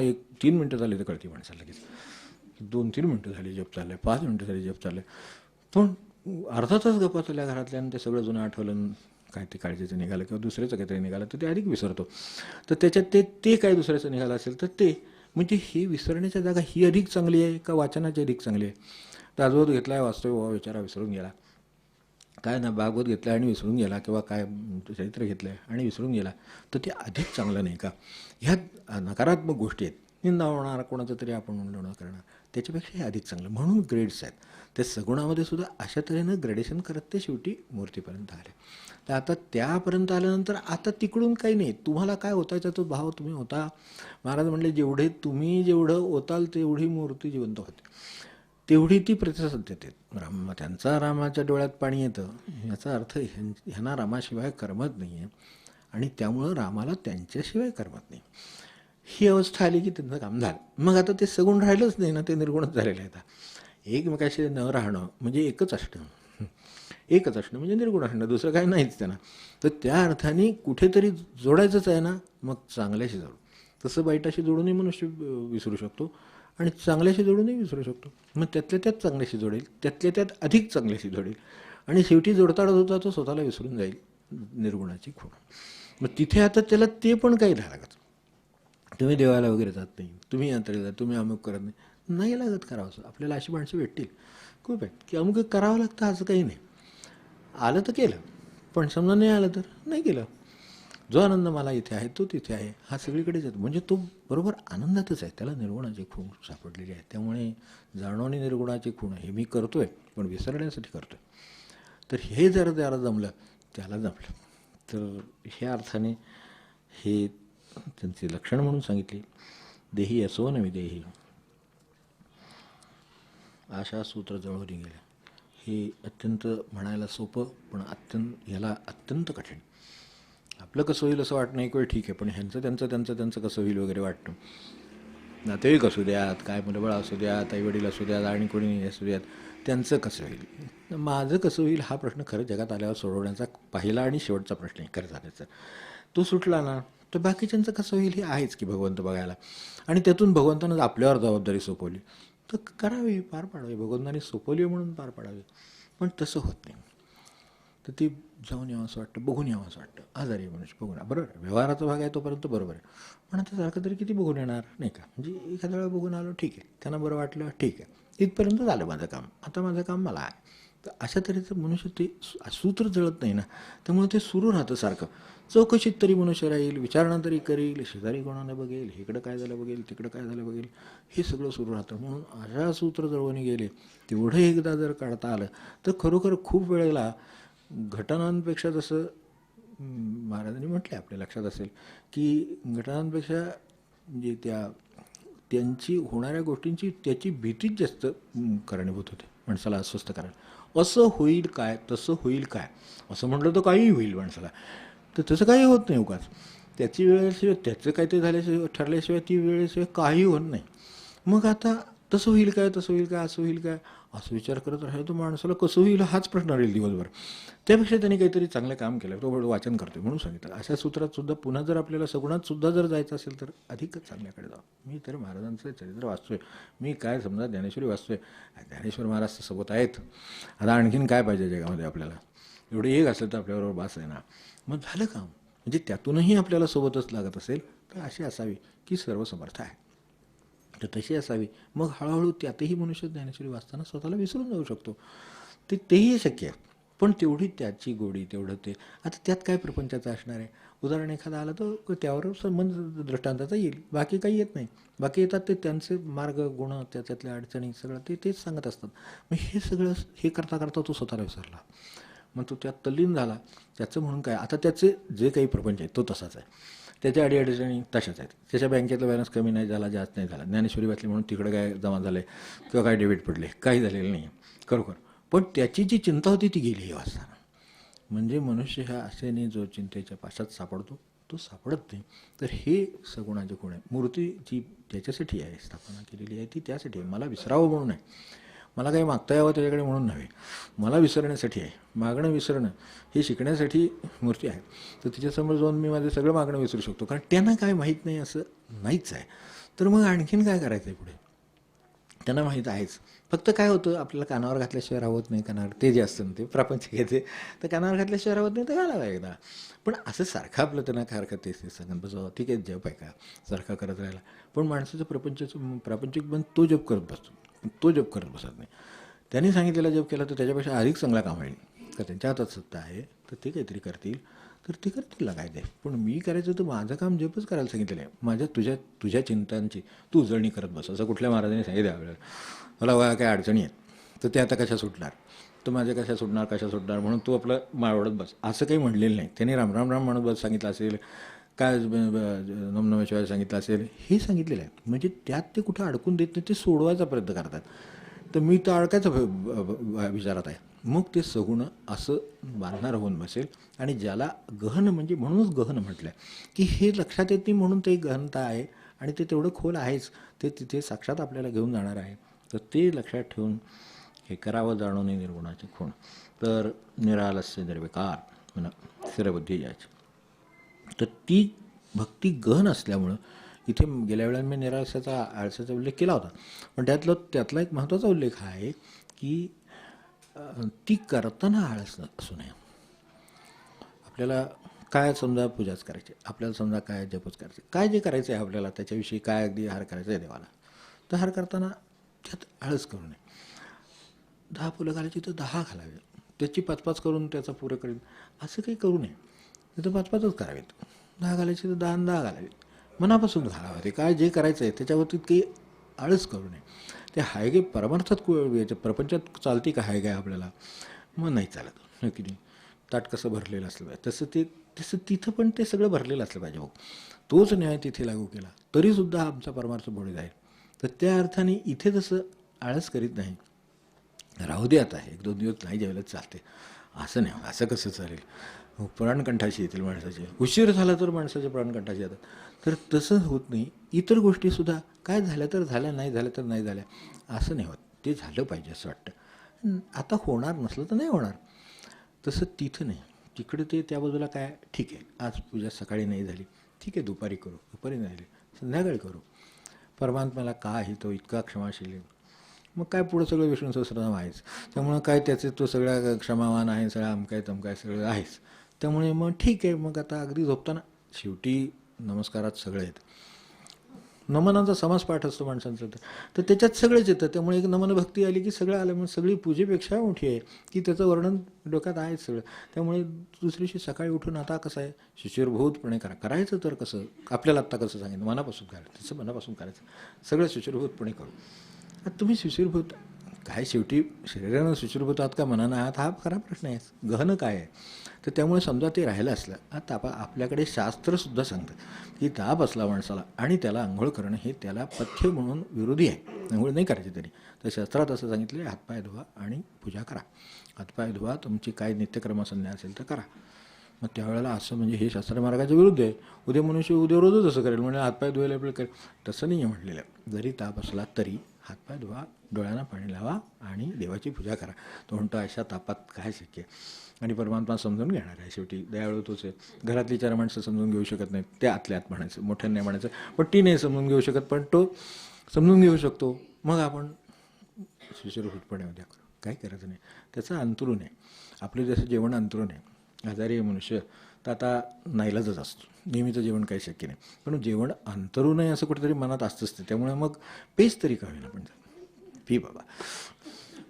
एक 3 मिनटं झाली तर कळते माणसाला लगेच. 2-3 मिनटं झाली जप चाललं आहे, 5 मिनटं झाली जप चाललं आहे. पण अर्धा तास गप्पा चालल्या घरातल्या आणि ते सगळं जुनं आठवलं, काय ते काळजीचं निघालं किंवा दुसऱ्याचं काहीतरी निघालं तर ते अधिक विसरतो. तर त्याच्यात ते काय दुसऱ्याचं निघालं असेल तर ते म्हणजे ही विसरण्याच्या जागा ही अधिक चांगली आहे का वाचनाची अधिक चांगली आहे? दासबोध घेतला आहे, वास्तव बाबा विचारा विसरून गेला, काय ना भागवत घेतलं आणि विसरून गेला, किंवा काय चरित्र घेतलं आहे आणि विसरून गेला, तर ते अधिक चांगलं नाही का? ह्यात नकारात्मक गोष्टी आहेत, निंदा होणार, कोणाचं तरी आपण म्हणलं करणार, त्याच्यापेक्षा हे अधिक चांगलं. म्हणून ग्रेड्स आहेत. त्या सगुणामध्ये सुद्धा अशा तऱ्हेनं ग्रेडेशन करत ते शेवटी मूर्तीपर्यंत आले. तर आता त्यापर्यंत आल्यानंतर आता तिकडून काही नाही, तुम्हाला काय होतायचा तो भाव तुम्ही होता. महाराज म्हणले तुम्ही जेवढं होताल तेवढी मूर्ती जिवंत होते, तेवढी ती प्रतिसाद देते. त्यांचा रामाच्या डोळ्यात पाणी येतं, याचा अर्थ ह्यांना रामाशिवाय करमत नाही आहे आणि त्यामुळं रामाला त्यांच्याशिवाय करमत नाही. ही अवस्था आली की त्यांचं काम झालं. मग आता ते सगुण राहिलंच नाही ना, ते निर्गुणच झालेलं आहे. आता एकमेकाशी न राहणं म्हणजे एकच असणं, एकच असणं म्हणजे निर्गुण असणं, दुसरं काही नाहीच त्यांना. तर त्या अर्थाने कुठेतरी जोडायचंच आहे ना, मग चांगल्याशी जोडू. तसं वाईटाशी जोडूनही मनुष्य विसरू शकतो आणि चांगल्याशी जोडूनही विसरू शकतो. मग त्यातल्या त्यात चांगल्याशी जोडेल, त्यातल्या त्यात अधिक चांगल्याशी जोडेल आणि शेवटी जोडता जोडता तो स्वतःला विसरून जाईल, निर्गुणाची खूण. मग तिथे आता त्याला ते पण काही नाही लागत. तुम्ही देवाला वगैरे जात नाही, तुम्ही यात्रेला जात, तुम्ही अमुक करत नाही लागत करावं. असं आपल्याला अशी माणसं भेटतील खूप आहेत की अमुक करावं लागतं असं काही नाही. आलं तर केलं, पण समजा नाही आलं तर नाही केलं. जो आनंद मला इथे आहे तो तिथे आहे, हा सगळीकडेच येतो. म्हणजे तो बरोबर आनंदातच आहे, त्याला निर्गुणाची खूण सापडलेली आहे. त्यामुळे जाणवणी निर्गुणाची खूण हे मी करतोय पण विसरण्यासाठी करतोय. तर हे जर त्याला जमलं, त्याला जमलं. तर ह्या अर्थाने हे त्यांचे लक्षण म्हणून सांगितले. देही असो न विदेही, आशा सूत्र जळून गेले. हे अत्यंत म्हणायला सोपं पण ह्याला अत्यंत कठीण. आपलं कसं होईल असं वाटणं एक वेळ ठीक आहे, पण त्यांचं कसं होईल वगैरे वाटतं. नातेवाईक असू द्यात, काय मुलंबाळ असू द्यात, आईवडील असू द्यात आणि कोणी असू द्यात, त्यांचं कसं होईल, माझं कसं होईल, हा प्रश्न खरं जगात आल्यावर सोडवण्याचा पहिला आणि शेवटचा प्रश्न आहे खरं झाल्याचा. तो सुटला ना तर बाकीच्यांचं कसं होईल हे आहेच की भगवंत बघायला. आणि त्यातून भगवंतानं आपल्यावर जबाबदारी सोपवली तर करावी, पार पाडावी. भगवंताने सोपवली म्हणून पार पाडावी. पण तसं होत नाही. तर ती जाऊन यावं असं वाटतं, बघून यावं असं वाटतं. आजारी आहे मनुष्य, बघून. बरोबर व्यवहाराचा भाग आहे तोपर्यंत बरोबर आहे, पण आता सारखं तरी किती बघून येणार नाही का? म्हणजे एखाद्या वेळा बघून आलो ठीक आहे, त्यांना बरं वाटलं ठीक आहे, इथपर्यंत झालं माझं काम, आता माझं काम मला आहे. तर अशा तऱ्हेचं मनुष्य ते सूत्र जळत नाही ना, त्यामुळे ते सुरू राहतं सारखं. चौकशीत तरी मनुष्य राहील, विचारणा तरी करेल, शेजारी कोणाला बघेल, इकडं काय झालं बघेल, तिकडं काय झालं बघेल, हे सगळं सुरू राहतं. म्हणून अशा सूत्र जळवून गेले तेवढं एकदा जर काढता आलं तर खरोखर खूप वेळेला घटनांपेक्षा, जसं महाराजांनी म्हटलं आपल्या लक्षात असेल की घटनांपेक्षा म्हणजे त्यांची होणाऱ्या गोष्टींची त्याची भीतीच जास्त कारणीभूत होते माणसाला अस्वस्थ करायला. असं होईल काय, तसं होईल काय, असं म्हटलं तर काहीही होईल माणसाला. तर तसं काही होत नाही उगाच. त्याची वेळेशिवाय त्याचं काय ते झाल्याशिवाय ठरल्याशिवाय ती वेळेशिवाय काही होत नाही. मग आता तसं होईल काय, तसं होईल काय, असं होईल काय, असं विचार करत राहिलं तर माणसाला कसं होईल हाच प्रश्न राहील दिवसभर. त्यापेक्षा त्यांनी काहीतरी चांगलं काम केलं, तो वाचन करतोय म्हणून सांगितलं. अशा सूत्रात सुद्धा पुन्हा जर आपल्याला सगुणात सुद्धा जर जायचं असेल तर अधिकच चांगल्याकडे जावं. मी तर महाराजांचं चरित्र वाचतोय, मी काय समजा ज्ञानेश्वरी वाचतोय, ज्ञानेश्वर महाराज सोबत आहेत, आता आणखीन काय पाहिजे जगामध्ये आपल्याला. एवढे एक असेल तर आपल्याबरोबर बास आहे ना, मग झालं काम. म्हणजे त्यातूनही आपल्याला सोबतच लागत असेल तर अशी असावी की सर्व समर्थ आहे, तर तशी असावी. मग हळूहळू त्यातही मनुष्य ज्ञानेश्वरी वाचताना स्वतःला विसरून जाऊ शकतो. तेही शक्य आहे. पण तेवढी त्याची गोडी, तेवढं ते. आता त्यात काय प्रपंचाचं असणार आहे. उदाहरण एखादं आलं तर त्यावर संबंध दृष्टांताचा येईल, बाकी काही येत नाही. बाकी येतात ते त्यांचे मार्ग, गुण, त्याच्यातल्या अडचणी सगळं तेच सांगत असतात. मग हे सगळं हे करता करता तो स्वतःला विसरला. मग तो त्यात तल्लीन झाला. त्याचं म्हणून काय, आता त्याचे जे काही प्रपंच आहे तो तसाच आहे, त्याच्या अडीअडचणी तशाच आहेत. त्याच्या बँकेतला बॅलन्स कमी नाही झाला, जास्त नाही झाला. ज्ञानेश्वरी वाचली म्हणून तिकडे काय जमा झालं आहे किंवा काय डेबिट पडले, काही झालेलं नाही आहे खरोखर. पण त्याची जी चिंता होती ती गेली हे वाचताना. म्हणजे मनुष्य ह्या आशेने जो चिंतेच्या पाशात सापडतो तो सापडत नाही. तर हे सगुणाचे गुण आहे. मूर्ती जी त्याच्यासाठी आहे स्थापना केलेली आहे ती त्यासाठी आहे, मला विसरावं म्हणून आहे, मला काही मागता यावं त्याच्याकडे म्हणून नव्हे, मला विसरण्यासाठी आहे. मागणं विसरणं हे शिकण्यासाठी मूर्ती आहे. तर तिच्यासमोर जाऊन मी माझं सगळं मागणं विसरू शकतो, कारण त्यांना काय माहीत नाही असं नाहीच आहे. तर मग आणखीन काय करायचं आहे पुढे, त्यांना माहीत आहेच. फक्त काय होतं, आपल्याला कानावर घातल्याशिवाय राहत नाही. कानावर ते जे असतं ना ते प्रापंचिक आहे, ते तर कानावर घातल्याशिवाय राहत नाही, तर घालावं एकदा. पण असं सारखं आपलं त्यांना काय हरकत ते सांगत बसवा, ठीक आहे जप आहे का सारखा करत राहिला. पण माणसाचं प्रापंचिक बन तो जप करत बसतो, तो जप करत बसत नाही. त्यांनी सांगितलेला जप केला तर त्याच्यापेक्षा अधिक चांगला काम होईल. का त्यांच्या हातात सत्ता आहे तर ते काहीतरी करतील, तर ते करतील ना काय ते. पण मी करायचं तर माझं काम जपच करायला सांगितलेलं आहे. माझ्या तुझ्या चिंतांची तू उजळणी करत बस, असं कुठल्या महाराजांनी सांगितलं त्यावेळेला. मला वया काय अडचणी आहेत तर ते आता कशा सुटणार, तर माझ्या कशा सुटणार म्हणून तू आपलं माळवडत बस, असं काही म्हणलेलं नाही. त्यांनी राम राम राम म्हणत बस सांगितलं असेल, काय नमनमेशिवाय सांगितलं असेल, हे सांगितलेलं आहे. म्हणजे त्यात ते कुठं अडकून देत नाही, ते सोडवायचा प्रयत्न करतात. तर मी तर अडकायचा विचारात आहे. मग ते सगुण असं बांधणार होऊन बसेल. आणि ज्याला गहन, म्हणजे म्हणूनच गहन म्हटलं आहे की हे लक्षात येत नाही म्हणून ते गहनता आहे, आणि ते तेवढं खोल आहेच, ते तिथे साक्षात आपल्याला घेऊन जाणार आहे. तर ते लक्षात ठेवून हे करावं जाणून निर्गुणाचे खूण. तर निरालस्य निर्विकार म्हणा स्थिरबुद्धी याची. तर ती भक्ती गहन असल्यामुळं इथे गेल्या वेळेला मी आळसाचा उल्लेख केला होता, पण त्यातला एक महत्त्वाचा उल्लेख आहे की ती करताना आळस असू नये. आपल्याला काय समजा पूजाच करायची, आपल्याला समजा काय जपच करायचे, काय जे करायचं आहे आपल्याला त्याच्याविषयी काय अगदी हार करायचं आहे देवाला, तर हार करताना त्यात आळस करू नये. 10 फुलं घालायची तर 10 घालावे, त्याची 5-5 करून त्याचा पुरं करेल असं काही करू नये. तर 5-5च करावेत. 10 घालायची तर 10 घालावेत, मनापासून घालावं. ते काय जे करायचं आहे त्याच्यावरती काही आळस करू नये. ते हाय गे परमार्थात याच्या प्रपंचात चालते का हाय काय आपल्याला, मग नाही चालत नक्की नाही. ताट कसं भरलेलं असलं पाहिजे तसं तिथं पण ते सगळं भरलेलं असलं पाहिजे. हो, तोच न्याय तिथे लागू केला तरीसुद्धा आमचा परमार्थ पुढे जाईल. तर त्या अर्थाने इथे तसं आळस करीत नाही, राहू दे आता 1-2 दिवस नाही जेवलं चालते, असं नाही. असं कसं चालेल, प्राणकंठाशी येतील माणसाचे, उशीर झाला तर माणसाचे प्राणकंठाशी येतात. तर तसं होत नाही. इतर गोष्टीसुद्धा काय झाल्या तर झाल्या, नाही झाल्या तर नाही झाल्या, असं नाही होत. ते झालं पाहिजे असं वाटतं. आता होणार नसलं तर नाही होणार, तसं तिथं नाही. तिकडे ते त्या बाजूला काय, ठीक आहे आज पूजा सकाळी नाही झाली, ठीक आहे दुपारी करू, दुपारी नाही झाली संध्याकाळी करू. परमात्म्याला का आहे, तो इतका क्षमाशील आहे. मग काय पुढं सगळं विष्णू सहस्रनाम आहेच, त्यामुळं काय त्याचे तो सगळ्या क्षमावान आहे, सगळं अमकाय तमकाय सगळं आहेच. त्यामुळे मग ठीक आहे. मग आता अगदी झोपताना शेवटी नमस्कारात सगळे आहेत, नमनाचा समास पाठ असतो माणसांचा, तर त्याच्यात सगळंच येतं. त्यामुळे एक नमन भक्ती आली की सगळं आलं. मग सगळी पूजेपेक्षा मोठी आहे की त्याचं वर्णन डोक्यात आहेच सगळं. त्यामुळे दुसरीशी सकाळी उठून आता कसं आहे शिशिरभूतपणे करायचं तर कसं आपल्याला आत्ता कसं सांगितलं मनापासून करायचं, तसं मनापासून करायचं, सगळं शिशिरभूतपणे करू. आता तुम्ही शिशिरभूत काय, शेवटी शरीरानं शिशिरभूत आहात का मनानं आहात, हा खरा प्रश्न आहे. गहन काय आहे, तर त्यामुळे समजा ते राहिलं असलं, आता आपल्याकडे शास्त्रसुद्धा सांगतं की ताप असला माणसाला आणि त्याला आंघोळ करणं हे त्याला पथ्य म्हणून विरोधी आहे, आंघोळ नाही करायची तरी. तर शास्त्रात असं सांगितलं, हातपाय धुवा आणि पूजा करा. हातपाय धुवा, तुमची काय नित्यक्रमसंध्या असेल तर करा. मग त्यावेळेला असं म्हणजे हे शास्त्रमार्गाच्या विरुद्ध आहे. उद्या मनुष्य उद्या रोजच असं करेल, म्हणजे हातपाय धुवायला आपलं करेल. तसं नाही आहे म्हटलेलं. जरी ताप असला तरी हातपाय धुवा, डोळ्यांना पाणी लावा आणि देवाची पूजा करा. तो म्हणतो अशा तापात काय शक्य. आणि परमात्मा समजून घेणार आहे. शेवटी दयाळू तोच आहे. घरातली 4 माणसं समजून घेऊ शकत नाहीत, ते आतल्या आत म्हणायचं, मोठ्याने नाही म्हणायचं. पण ती नाही समजून घेऊ शकत, पण तो समजून घेऊ शकतो. मग आपण शिशिरभूतपणे उद्या करू, काय करायचं नाही. त्याचं अंतरून आहे. आपलं जसं जेवण अंतरून आहे. आजारी आहे मनुष्य तर आता नाईलाजच असतो, नेहमीचं जेवण काही शक्य नाही. पण जेवण अंतरू नये असं कुठेतरी मनात असतंच ते. त्यामुळे मग पेच तरी का होईना पण पी बाबा.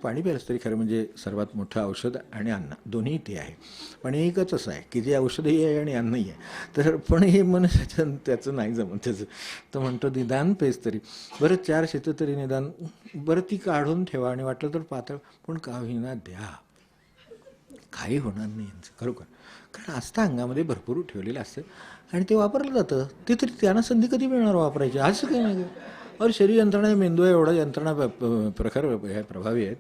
पाणी प्यायलाच तरी खरं म्हणजे सर्वात मोठं औषध आणि अन्न दोन्ही ते आहे. पण एकच असं आहे की जे औषधही आहे आणि अन्नही आहे. तर पण हे मन त्याचं नाही जमत त्याचं. तर म्हणतो निदान पेच तरी बरं 4 शेतं तरी निदान बरं ती काढून ठेवा आणि वाटलं तर पातळ पण का होईना द्या. काही होणार नाही यांचं खरोखर. कारण असतं अंगामध्ये भरपूर ठेवलेलं असतं आणि ते वापरलं जातं. ते तरी त्यांना संधी कधी मिळणार वापरायची. असं काही नाही. और शरीर यंत्रणा मेंदू आहे, एवढा यंत्रणा प्रखर ह्या प्रभावी आहेत.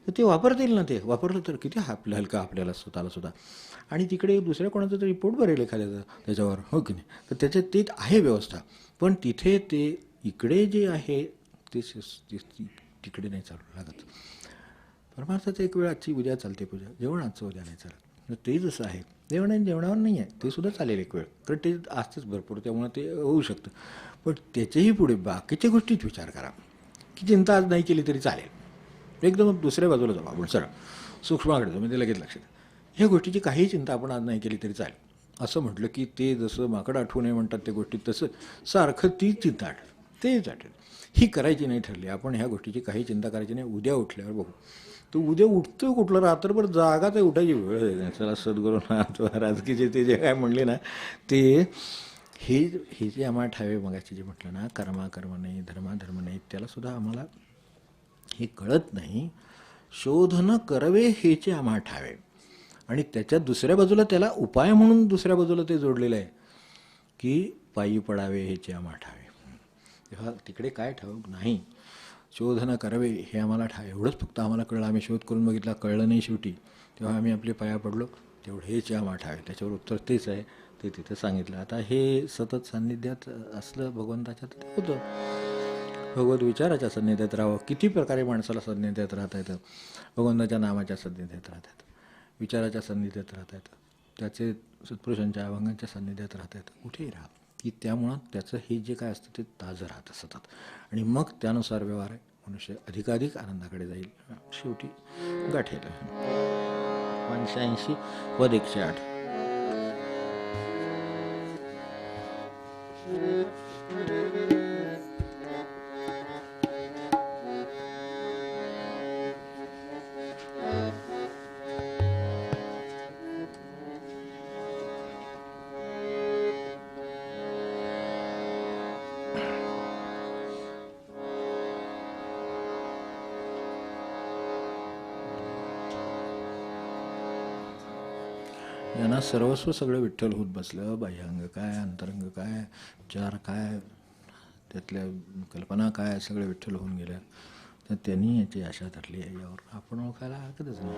तर ते वापरतील ना. ते वापरलं तर किती आपलं हलका आपल्याला स्वतःला सुद्धा. आणि तिकडे दुसऱ्या कोणाचं तरी पोट भरेल एखाद्याचं त्याच्यावर, हो की नाही. तर त्याच्यात ते आहे व्यवस्था. पण तिथे ते इकडे जे आहे ते तिकडे नाही चालू लागत. परमार्थाचं एक वेळ आजची उद्या चालते पूजा, जेवण आजचं उद्या नाही चालत. ते जसं आहे जेवण आणि जेवणावर नाही आहे ते सुद्धा चालेल एक वेळ, कारण ते असतंच भरपूर, त्यामुळे ते होऊ शकतं. पण त्याच्याही पुढे बाकीच्या गोष्टीत विचार करा की चिंता आज नाही केली तरी चालेल. एकदम दुसऱ्या बाजूला जाऊ आपण, सरळ सूक्ष्माकडे जाऊ, म्हणजे लगेच लक्षात. ह्या गोष्टीची काही चिंता आपण आज नाही केली तरी चालेल असं म्हटलं की ते जसं माकडं आठवू नये म्हणतात त्या गोष्टीत, तसं सारखं ती चिंता आठवेल, तेच आठवेल. ही करायची नाही ठरली आपण, ह्या गोष्टीची काही चिंता करायची नाही. उद्या उठल्यावर बघू. तो उद्या उठतो कुठलं, रात्रभर जागाच आहे, उठायची वेळ आहे. चला सद्गुरू राजकीचे ते जे काय म्हणले ना ते हे जे आम्हाला ठावे मगाशी जे म्हटलं ना, कर्म नाही, धर्म नाही, त्यालासुद्धा आम्हाला हे कळत नाही. शोधन करवे हेचे आम्हा ठावे. आणि त्याच्या दुसऱ्या बाजूला त्याला उपाय म्हणून दुसऱ्या बाजूला ते जोडलेलं आहे की पायी पडावे हेचे आम्हा ठावे. तेव्हा तिकडे काय ठाऊक नाही. शोधन करावे हे आम्हाला एवढंच फक्त आम्हाला कळलं. आम्ही शोध करून बघितला, कळलं नाही शेवटी. तेव्हा आम्ही आपले पाया पडलो, तेवढं हेच आम्हा ठावे. त्याच्यावर उत्तर तेच आहे, ते तिथं सांगितलं. आता हे सतत सान्निध्यात असलं भगवंताच्या तर ते होतं. भगवत विचाराच्या सान्निध्यात राहावं. किती प्रकारे माणसाला सान्निध्यात राहता येतं. भगवंताच्या नामाच्या सान्निध्यात राहता येतं, विचाराच्या सान्निध्यात राहता येतं, त्याचे सत्पुरुषांच्या अभंगांच्या सान्निध्यात राहता येतं. कुठेही राहा की त्यामुळं त्याचं हे जे काय असतं ते ताजं राहतं सतत. आणि मग त्यानुसार व्यवहार आहे, मनुष्य अधिकाधिक आनंदाकडे जाईल. शेवटी गाठेल. 85 व 108. यांना सर्वस्व सगळं विठ्ठल होत बसलं. बाह्यांग काय, अंतरंग काय, विचार काय, त्यातल्या कल्पना काय, सगळे विठ्ठल होऊन गेल्या. तर त्यांनी याची आशा धरली आहे. यावर आपण ओळखायला हरकतच नाही.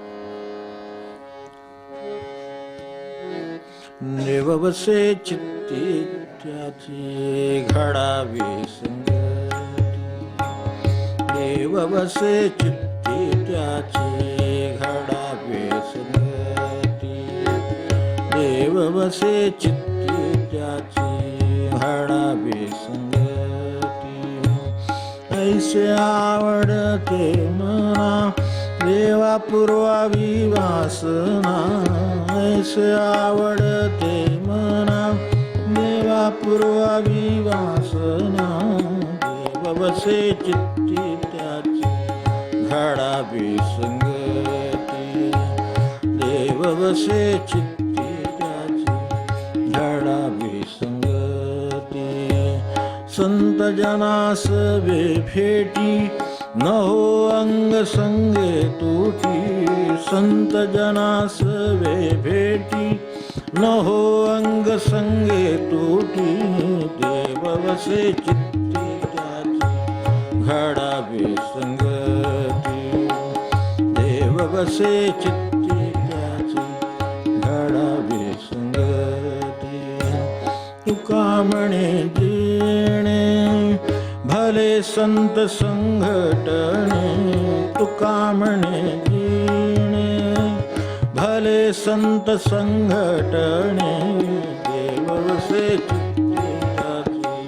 देवबसे चित्ती त्याची घडावी संगती, देवबसे चित्ती त्याची घडावी संगती, देवबसे चित्ती त्याची घडावी संगती. ऐसे आवडते मना देवा पुरवावी वासना, ऐसे आवडते मना देवा पुरवावी वासना. देव बसे चित्ती त्याची घडावी संगती, देव बसे चित्ती त्याची घडावी संगती. संत जनास वे भेटी न हो अंग संगे तुटी, संत जनास वे भेटी न हो अंग संगे तुटी. देव बसे चित्ती त्याची घडावी संगती, देव बसे चित्ती त्याची घडावी संगती. म्हणे जिणे भले संत संघटने तुका म्हणे जिणे भले संत संघटने देव वसे चित्ती त्याची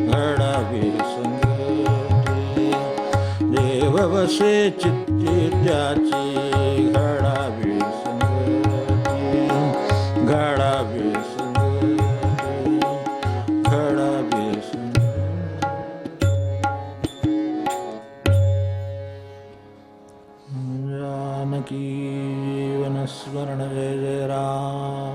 घडावी संगती देव वसे चित्ती त्याची घडावी संगती घडावी संगती घडावी संगती जानकी जीवन स्मरण जय जय राम